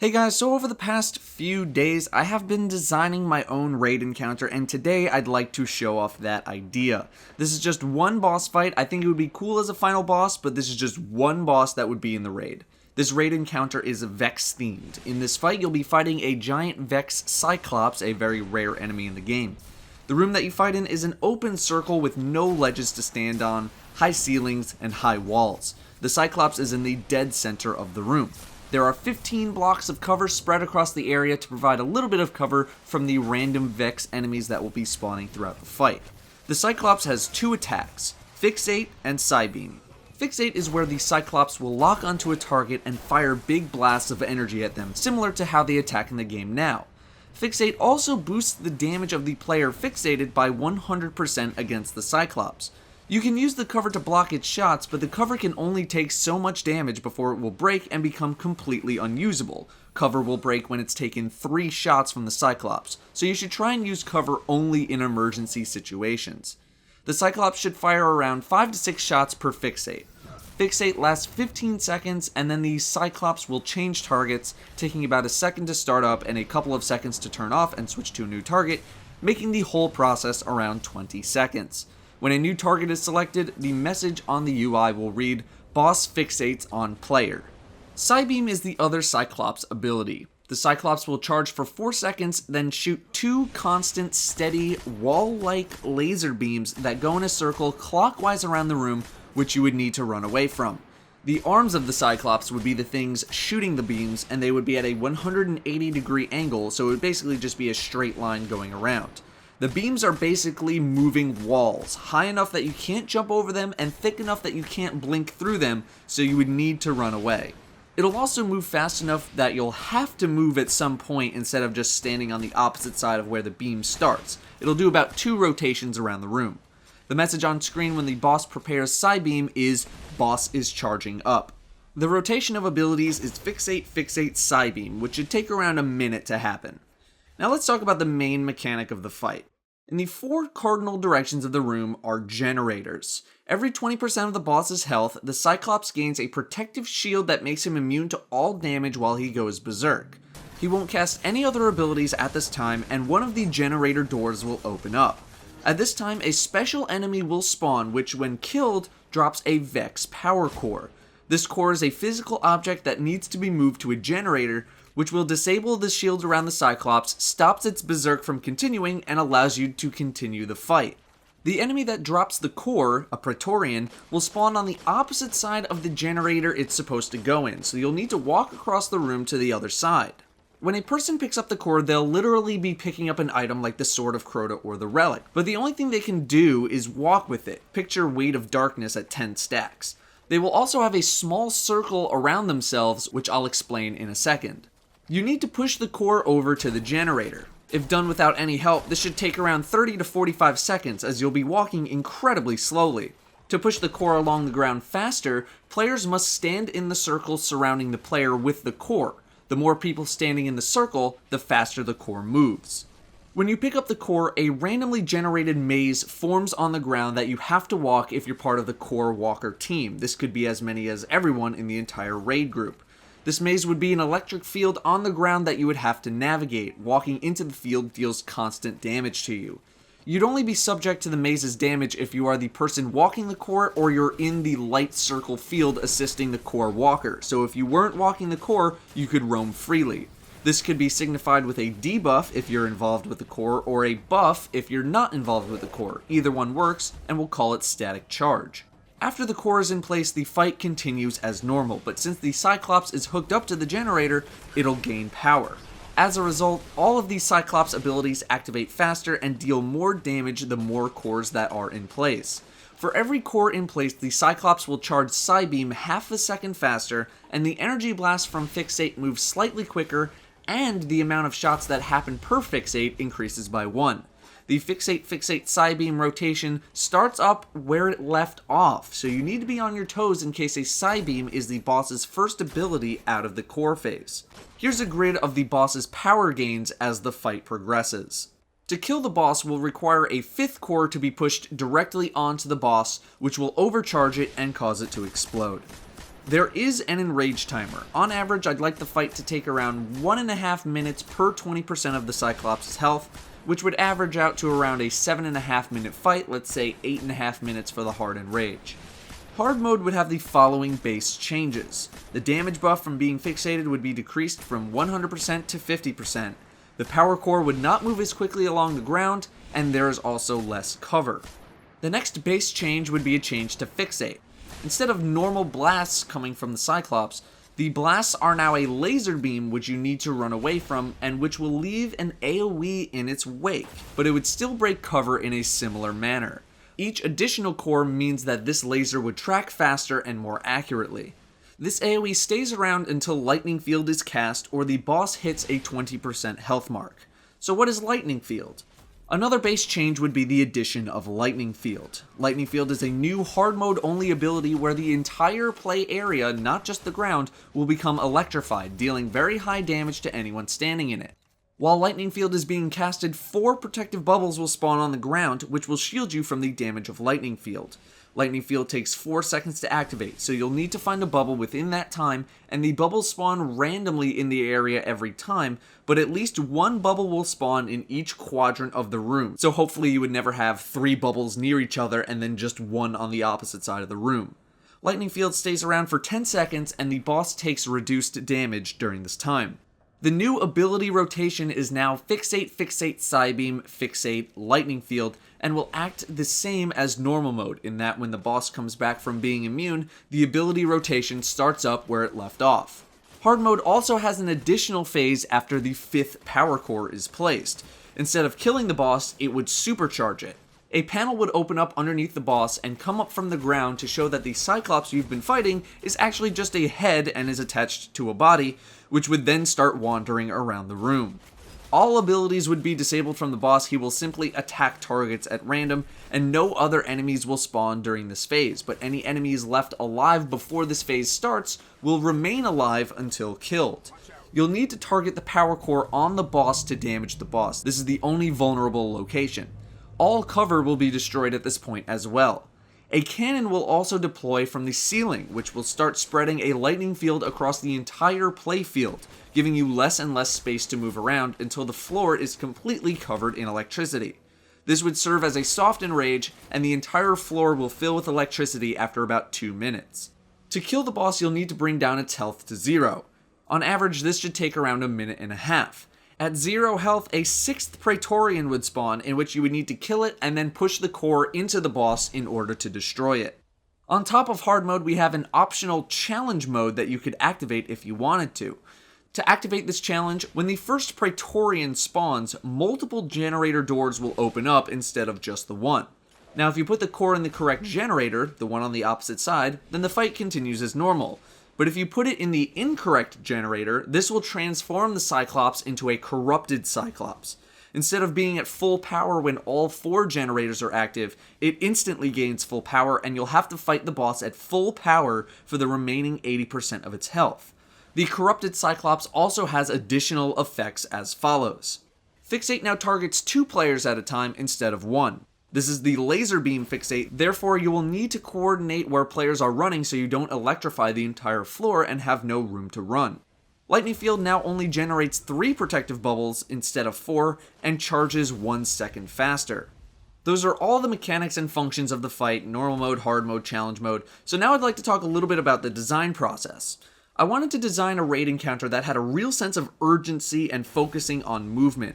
Hey guys, so over the past few days, I have been designing my own raid encounter, and today I'd like to show off that idea. This is just one boss fight. I think it would be cool as a final boss, but this is just one boss that would be in the raid. This raid encounter is Vex themed. In this fight, you'll be fighting a giant Vex Cyclops, a very rare enemy in the game. The room that you fight in is an open circle with no ledges to stand on, high ceilings, and high walls. The Cyclops is in the dead center of the room. There are 15 blocks of cover spread across the area to provide a little bit of cover from the random Vex enemies that will be spawning throughout the fight. The Cyclops has two attacks, Fixate and Psybeam. Fixate is where the Cyclops will lock onto a target and fire big blasts of energy at them, similar to how they attack in the game now. Fixate also boosts the damage of the player fixated by 100% against the Cyclops. You can use the cover to block its shots, but the cover can only take so much damage before it will break and become completely unusable. Cover will break when it's taken 3 shots from the Cyclops, so you should try and use cover only in emergency situations. The Cyclops should fire around 5 to 6 shots per Fixate. Fixate lasts 15 seconds, and then the Cyclops will change targets, taking about a second to start up and a couple of seconds to turn off and switch to a new target, making the whole process around 20 seconds. When a new target is selected, the message on the UI will read, "Boss fixates on player." Psybeam is the other Cyclops ability. The Cyclops will charge for 4 seconds, then shoot 2 constant, steady, wall-like laser beams that go in a circle clockwise around the room, which you would need to run away from. The arms of the Cyclops would be the things shooting the beams, and they would be at a 180-degree angle, so it would basically just be a straight line going around. The beams are basically moving walls, high enough that you can't jump over them and thick enough that you can't blink through them, so you would need to run away. It'll also move fast enough that you'll have to move at some point instead of just standing on the opposite side of where the beam starts. It'll do about 2 rotations around the room. The message on screen when the boss prepares Psybeam is, "Boss is charging up." The rotation of abilities is Fixate, Fixate, Psybeam, which should take around a minute to happen. Now let's talk about the main mechanic of the fight. In the 4 cardinal directions of the room are generators. Every 20% of the boss's health, the Cyclops gains a protective shield that makes him immune to all damage while he goes berserk. He won't cast any other abilities at this time, and one of the generator doors will open up. At this time, a special enemy will spawn, which when killed, drops a Vex power core. This core is a physical object that needs to be moved to a generator, which will disable the shield around the Cyclops, stops its berserk from continuing, and allows you to continue the fight. The enemy that drops the core, a Praetorian, will spawn on the opposite side of the generator it's supposed to go in, so you'll need to walk across the room to the other side. When a person picks up the core, they'll literally be picking up an item like the Sword of Crota or the Relic, but the only thing they can do is walk with it. Picture Weight of Darkness at 10 stacks. They will also have a small circle around themselves, which I'll explain in a second. You need to push the core over to the generator. If done without any help, this should take around 30 to 45 seconds as you'll be walking incredibly slowly. To push the core along the ground faster, players must stand in the circle surrounding the player with the core. The more people standing in the circle, the faster the core moves. When you pick up the core, a randomly generated maze forms on the ground that you have to walk if you're part of the core walker team. This could be as many as everyone in the entire raid group. This maze would be an electric field on the ground that you would have to navigate. Walking into the field deals constant damage to you. You'd only be subject to the maze's damage if you are the person walking the core or you're in the light circle field assisting the core walker. So if you weren't walking the core, you could roam freely. This could be signified with a debuff if you're involved with the core or a buff if you're not involved with the core. Either one works, and we'll call it static charge. After the core is in place, the fight continues as normal, but since the Cyclops is hooked up to the generator, it'll gain power. As a result, all of these Cyclops abilities activate faster and deal more damage the more cores that are in place. For every core in place, the Cyclops will charge Psybeam half a second faster, and the energy blast from Fixate moves slightly quicker, and the amount of shots that happen per Fixate increases by 1. The Fixate Psybeam rotation starts up where it left off, so you need to be on your toes in case a Psybeam is the boss's first ability out of the core phase. Here's a grid of the boss's power gains as the fight progresses. To kill the boss will require a 5th core to be pushed directly onto the boss, which will overcharge it and cause it to explode. There is an enrage timer. On average, I'd like the fight to take around 1.5 minutes per 20% of the Cyclops' health, which would average out to around a 7.5 minute fight, let's say 8.5 minutes for the hard enrage. Hard mode would have the following base changes. The damage buff from being fixated would be decreased from 100% to 50%. The power core would not move as quickly along the ground, and there is also less cover. The next base change would be a change to fixate. Instead of normal blasts coming from the Cyclops, the blasts are now a laser beam which you need to run away from and which will leave an AoE in its wake, but it would still break cover in a similar manner. Each additional core means that this laser would track faster and more accurately. This AoE stays around until Lightning Field is cast or the boss hits a 20% health mark. So what is Lightning Field? Another base change would be the addition of Lightning Field. Lightning Field is a new hard mode only ability where the entire play area, not just the ground, will become electrified, dealing very high damage to anyone standing in it. While Lightning Field is being casted, 4 protective bubbles will spawn on the ground, which will shield you from the damage of Lightning Field. Lightning Field takes 4 seconds to activate, so you'll need to find a bubble within that time, and the bubbles spawn randomly in the area every time, but at least 1 bubble will spawn in each quadrant of the room, so hopefully you would never have 3 bubbles near each other and then just 1 on the opposite side of the room. Lightning Field stays around for 10 seconds, and the boss takes reduced damage during this time. The new ability rotation is now Fixate, Fixate, Psybeam, Fixate, Lightning Field, and will act the same as normal mode, in that when the boss comes back from being immune, the ability rotation starts up where it left off. Hard mode also has an additional phase after the 5th power core is placed. Instead of killing the boss, it would supercharge it. A panel would open up underneath the boss and come up from the ground to show that the Cyclops you've been fighting is actually just a head and is attached to a body, which would then start wandering around the room. All abilities would be disabled from the boss. He will simply attack targets at random, and no other enemies will spawn during this phase, but any enemies left alive before this phase starts will remain alive until killed. You'll need to target the power core on the boss to damage the boss. This is the only vulnerable location. All cover will be destroyed at this point as well. A cannon will also deploy from the ceiling, which will start spreading a lightning field across the entire playfield, giving you less and less space to move around until the floor is completely covered in electricity. This would serve as a soft enrage, and the entire floor will fill with electricity after about 2 minutes. To kill the boss, you'll need to bring down its health to 0. On average, this should take around 1.5 minutes. At 0 health, a 6th Praetorian would spawn, in which you would need to kill it and then push the core into the boss in order to destroy it. On top of hard mode, we have an optional challenge mode that you could activate if you wanted to. To activate this challenge, when the first Praetorian spawns, multiple generator doors will open up instead of just the one. Now, if you put the core in the correct generator, the one on the opposite side, then the fight continues as normal. But if you put it in the incorrect generator, this will transform the Cyclops into a corrupted Cyclops. Instead of being at full power when all 4 generators are active, it instantly gains full power, and you'll have to fight the boss at full power for the remaining 80% of its health. The corrupted Cyclops also has additional effects as follows. Fixate now targets 2 players at a time instead of 1. This is the laser beam fixate, therefore you will need to coordinate where players are running so you don't electrify the entire floor and have no room to run. Lightning Field now only generates 3 protective bubbles instead of 4, and charges 1 second faster. Those are all the mechanics and functions of the fight: normal mode, hard mode, challenge mode. So now I'd like to talk a little bit about the design process. I wanted to design a raid encounter that had a real sense of urgency and focusing on movement.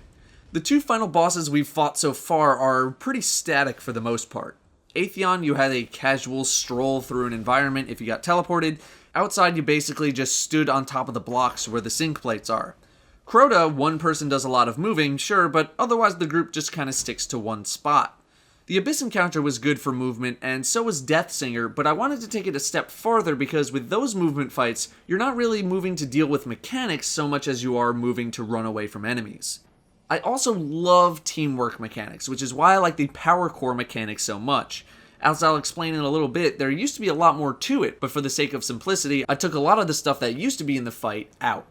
The 2 final bosses we've fought so far are pretty static for the most part. Atheon, you had a casual stroll through an environment if you got teleported. Outside, you basically just stood on top of the blocks where the sync plates are. Crota, one person does a lot of moving, sure, but otherwise the group just kind of sticks to one spot. The Abyss encounter was good for movement, and so was Deathsinger, but I wanted to take it a step farther because with those movement fights, you're not really moving to deal with mechanics so much as you are moving to run away from enemies. I also love teamwork mechanics, which is why I like the power core mechanics so much. As I'll explain in a little bit, there used to be a lot more to it, but for the sake of simplicity, I took a lot of the stuff that used to be in the fight out.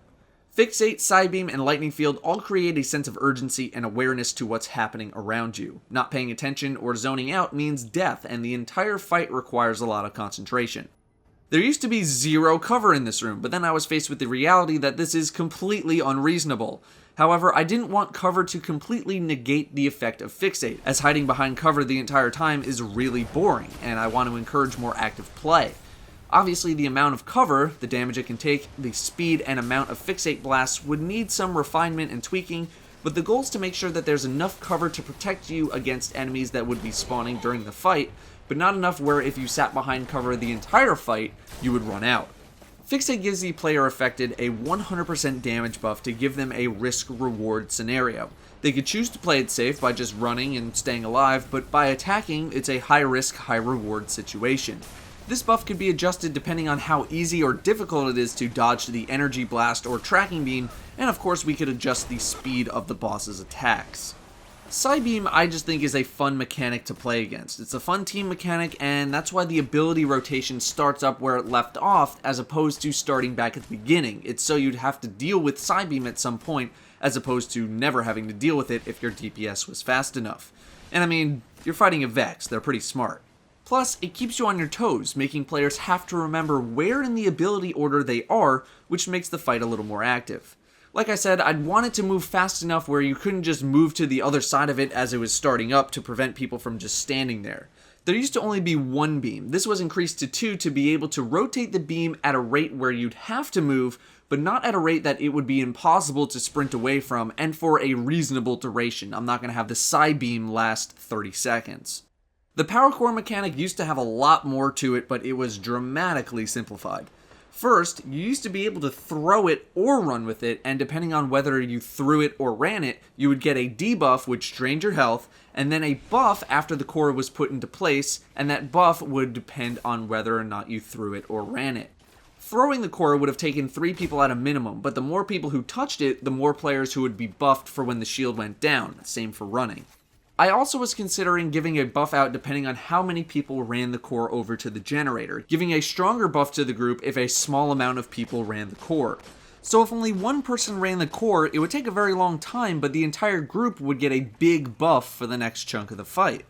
Fixate, Psybeam, and Lightning Field all create a sense of urgency and awareness to what's happening around you. Not paying attention or zoning out means death, and the entire fight requires a lot of concentration. There used to be zero cover in this room, but then I was faced with the reality that this is completely unreasonable. However, I didn't want cover to completely negate the effect of Fixate, as hiding behind cover the entire time is really boring, and I want to encourage more active play. Obviously, the amount of cover, the damage it can take, the speed and amount of Fixate blasts would need some refinement and tweaking, but the goal is to make sure that there's enough cover to protect you against enemies that would be spawning during the fight, but not enough where if you sat behind cover the entire fight, you would run out. Fixate gives the player affected a 100% damage buff to give them a risk-reward scenario. They could choose to play it safe by just running and staying alive, but by attacking, it's a high-risk, high-reward situation. This buff could be adjusted depending on how easy or difficult it is to dodge the energy blast or tracking beam, and of course we could adjust the speed of the boss's attacks. Psybeam I just think is a fun mechanic to play against. It's a fun team mechanic, and that's why the ability rotation starts up where it left off as opposed to starting back at the beginning. It's so you'd have to deal with Psybeam at some point as opposed to never having to deal with it if your DPS was fast enough. And I mean, you're fighting a Vex, they're pretty smart. Plus, it keeps you on your toes, making players have to remember where in the ability order they are, which makes the fight a little more active. Like I said, I'd want it to move fast enough where you couldn't just move to the other side of it as it was starting up to prevent people from just standing there. There used to only be one beam. This was increased to 2 to be able to rotate the beam at a rate where you'd have to move, but not at a rate that it would be impossible to sprint away from, and for a reasonable duration. I'm not going to have the Psybeam last 30 seconds. The power core mechanic used to have a lot more to it, but it was dramatically simplified. First, you used to be able to throw it or run with it, and depending on whether you threw it or ran it, you would get a debuff which drained your health, and then a buff after the core was put into place, and that buff would depend on whether or not you threw it or ran it. Throwing the core would have taken 3 people at a minimum, but the more people who touched it, the more players who would be buffed for when the shield went down, same for running. I also was considering giving a buff out depending on how many people ran the core over to the generator, giving a stronger buff to the group if a small amount of people ran the core. So if only one person ran the core, it would take a very long time, but the entire group would get a big buff for the next chunk of the fight.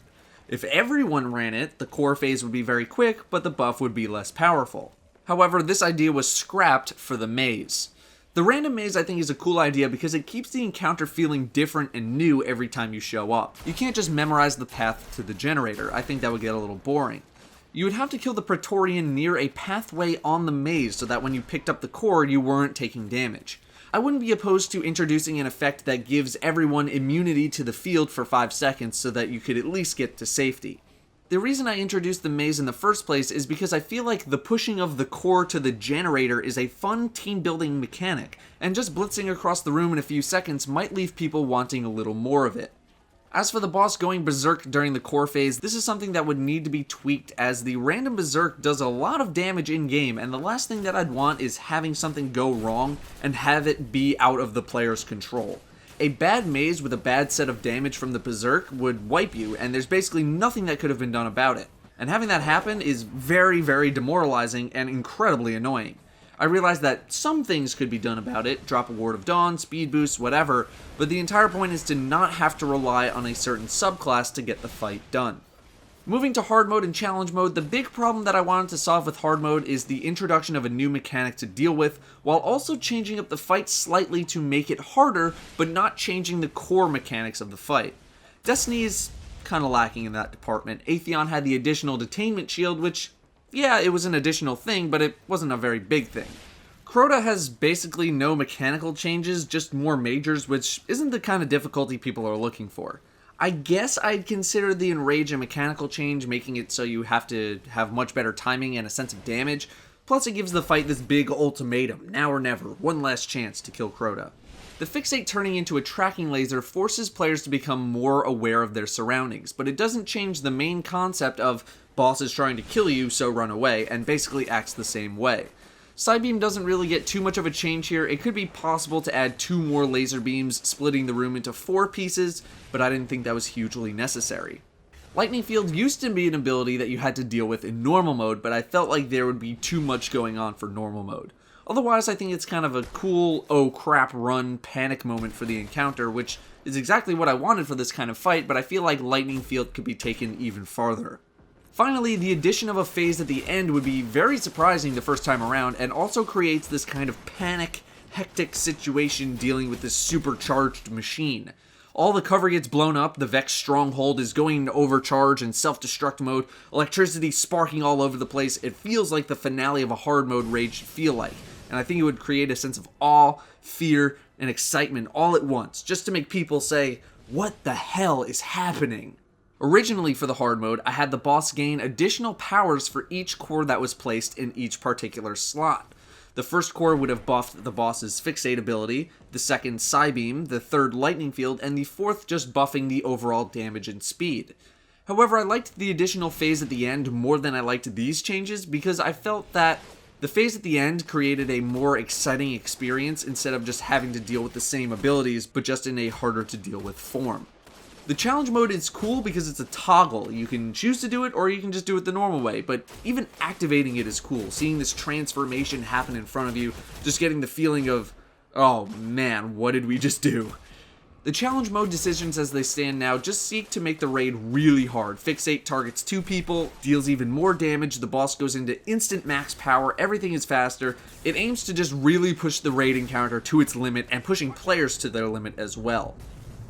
If everyone ran it, the core phase would be very quick, but the buff would be less powerful. However, this idea was scrapped for the maze. The random maze I think is a cool idea because it keeps the encounter feeling different and new every time you show up. You can't just memorize the path to the generator, I think that would get a little boring. You would have to kill the Praetorian near a pathway on the maze so that when you picked up the core you weren't taking damage. I wouldn't be opposed to introducing an effect that gives everyone immunity to the field for 5 seconds so that you could at least get to safety. The reason I introduced the maze in the first place is because I feel like the pushing of the core to the generator is a fun team-building mechanic, and just blitzing across the room in a few seconds might leave people wanting a little more of it. As for the boss going berserk during the core phase, this is something that would need to be tweaked as the random berserk does a lot of damage in-game, and the last thing that I'd want is having something go wrong and have it be out of the player's control. A bad maze with a bad set of damage from the berserk would wipe you, and there's basically nothing that could have been done about it. And having that happen is very, very demoralizing and incredibly annoying. I realize that some things could be done about it, drop a Ward of Dawn, speed boost, whatever, but the entire point is to not have to rely on a certain subclass to get the fight done. Moving to hard mode and challenge mode, the big problem that I wanted to solve with hard mode is the introduction of a new mechanic to deal with, while also changing up the fight slightly to make it harder, but not changing the core mechanics of the fight. Destiny is kind of lacking in that department. Atheon had the additional detainment shield, which, yeah, it was an additional thing, but it wasn't a very big thing. Crota has basically no mechanical changes, just more majors, which isn't the kind of difficulty people are looking for. I guess I'd consider the Enrage a mechanical change, making it so you have to have much better timing and a sense of damage, plus it gives the fight this big ultimatum, now or never, one last chance to kill Crota. The Fixate turning into a tracking laser forces players to become more aware of their surroundings, but it doesn't change the main concept of boss is trying to kill you, so run away, and basically acts the same way. Psybeam doesn't really get too much of a change here. It could be possible to add 2 more laser beams, splitting the room into 4 pieces, but I didn't think that was hugely necessary. Lightning Field used to be an ability that you had to deal with in normal mode, but I felt like there would be too much going on for normal mode. Otherwise, I think it's kind of a cool, oh crap run panic moment for the encounter, which is exactly what I wanted for this kind of fight, but I feel like Lightning Field could be taken even farther. Finally, the addition of a phase at the end would be very surprising the first time around, and also creates this kind of panic, hectic situation dealing with this supercharged machine. All the cover gets blown up, the Vex stronghold is going into overcharge and self-destruct mode, electricity sparking all over the place. It feels like the finale of a hard mode raid should feel like, and I think it would create a sense of awe, fear, and excitement all at once, just to make people say, what the hell is happening? Originally for the hard mode, I had the boss gain additional powers for each core that was placed in each particular slot. The first core would have buffed the boss's Fixate ability, the second Psybeam, the third Lightning Field, and the fourth just buffing the overall damage and speed. However, I liked the additional phase at the end more than I liked these changes because I felt that the phase at the end created a more exciting experience instead of just having to deal with the same abilities, but just in a harder to deal with form. The challenge mode is cool because it's a toggle. You can choose to do it or you can just do it the normal way, but even activating it is cool. Seeing this transformation happen in front of you, just getting the feeling of, oh man, what did we just do? The challenge mode decisions as they stand now just seek to make the raid really hard. Fixate targets 2 people, deals even more damage, the boss goes into instant max power, everything is faster. It aims to just really push the raid encounter to its limit and pushing players to their limit as well.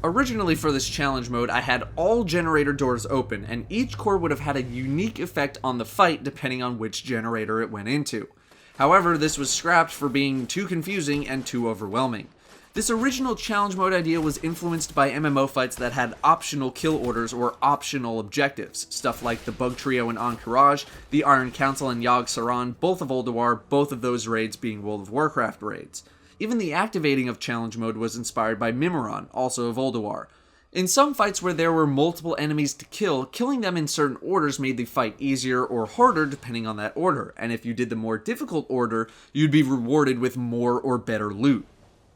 Originally for this challenge mode, I had all generator doors open, and each core would have had a unique effect on the fight depending on which generator it went into. However, this was scrapped for being too confusing and too overwhelming. This original challenge mode idea was influenced by MMO fights that had optional kill orders or optional objectives, stuff like the Bug Trio in Encourage, the Iron Council and Yogg Saron, both of Ulduar, both of those raids being World of Warcraft raids. Even the activating of challenge mode was inspired by Mimiron, also of Ulduar. In some fights where there were multiple enemies to kill, killing them in certain orders made the fight easier or harder depending on that order, and if you did the more difficult order, you'd be rewarded with more or better loot.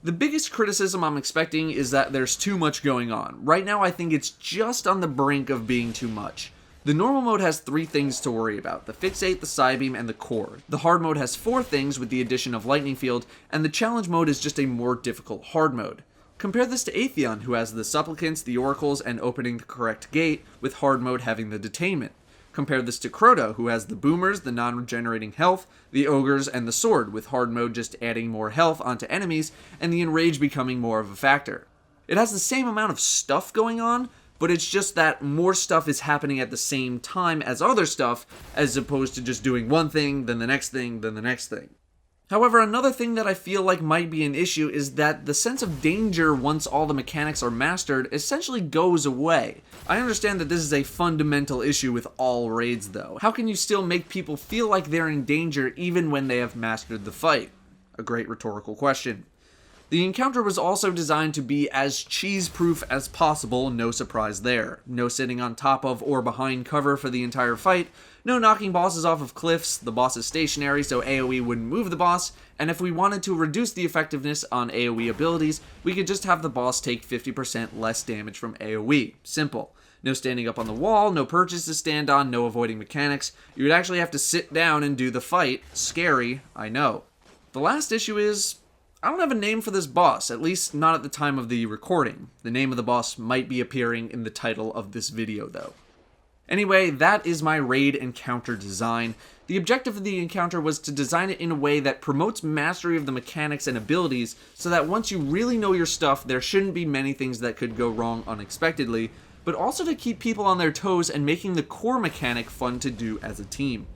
The biggest criticism I'm expecting is that there's too much going on. Right now I think it's just on the brink of being too much. The normal mode has 3 things to worry about, the Fixate, the Psybeam, and the Core. The hard mode has 4 things with the addition of Lightning Field, and the challenge mode is just a more difficult hard mode. Compare this to Atheon, who has the Supplicants, the Oracles, and opening the correct gate, with hard mode having the Detainment. Compare this to Crota, who has the Boomers, the non-regenerating health, the Ogres, and the Sword, with hard mode just adding more health onto enemies, and the Enrage becoming more of a factor. It has the same amount of stuff going on, but it's just that more stuff is happening at the same time as other stuff, as opposed to just doing one thing, then the next thing, then the next thing. However, another thing that I feel like might be an issue is that the sense of danger once all the mechanics are mastered essentially goes away. I understand that this is a fundamental issue with all raids though. How can you still make people feel like they're in danger even when they have mastered the fight? A great rhetorical question. The encounter was also designed to be as cheese-proof as possible, no surprise there. No sitting on top of or behind cover for the entire fight, no knocking bosses off of cliffs, the boss is stationary so AoE wouldn't move the boss, and if we wanted to reduce the effectiveness on AoE abilities, we could just have the boss take 50% less damage from AoE. Simple. No standing up on the wall, no perches to stand on, no avoiding mechanics. You would actually have to sit down and do the fight. Scary, I know. The last issue is, I don't have a name for this boss, at least not at the time of the recording. The name of the boss might be appearing in the title of this video though. Anyway, that is my raid encounter design. The objective of the encounter was to design it in a way that promotes mastery of the mechanics and abilities so that once you really know your stuff, there shouldn't be many things that could go wrong unexpectedly, but also to keep people on their toes and making the core mechanic fun to do as a team.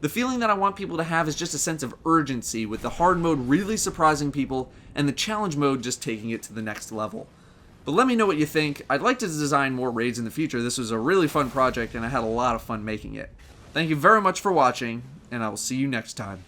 The feeling that I want people to have is just a sense of urgency, with the hard mode really surprising people and the challenge mode just taking it to the next level. But let me know what you think. I'd like to design more raids in the future. This was a really fun project and I had a lot of fun making it. Thank you very much for watching, and I will see you next time.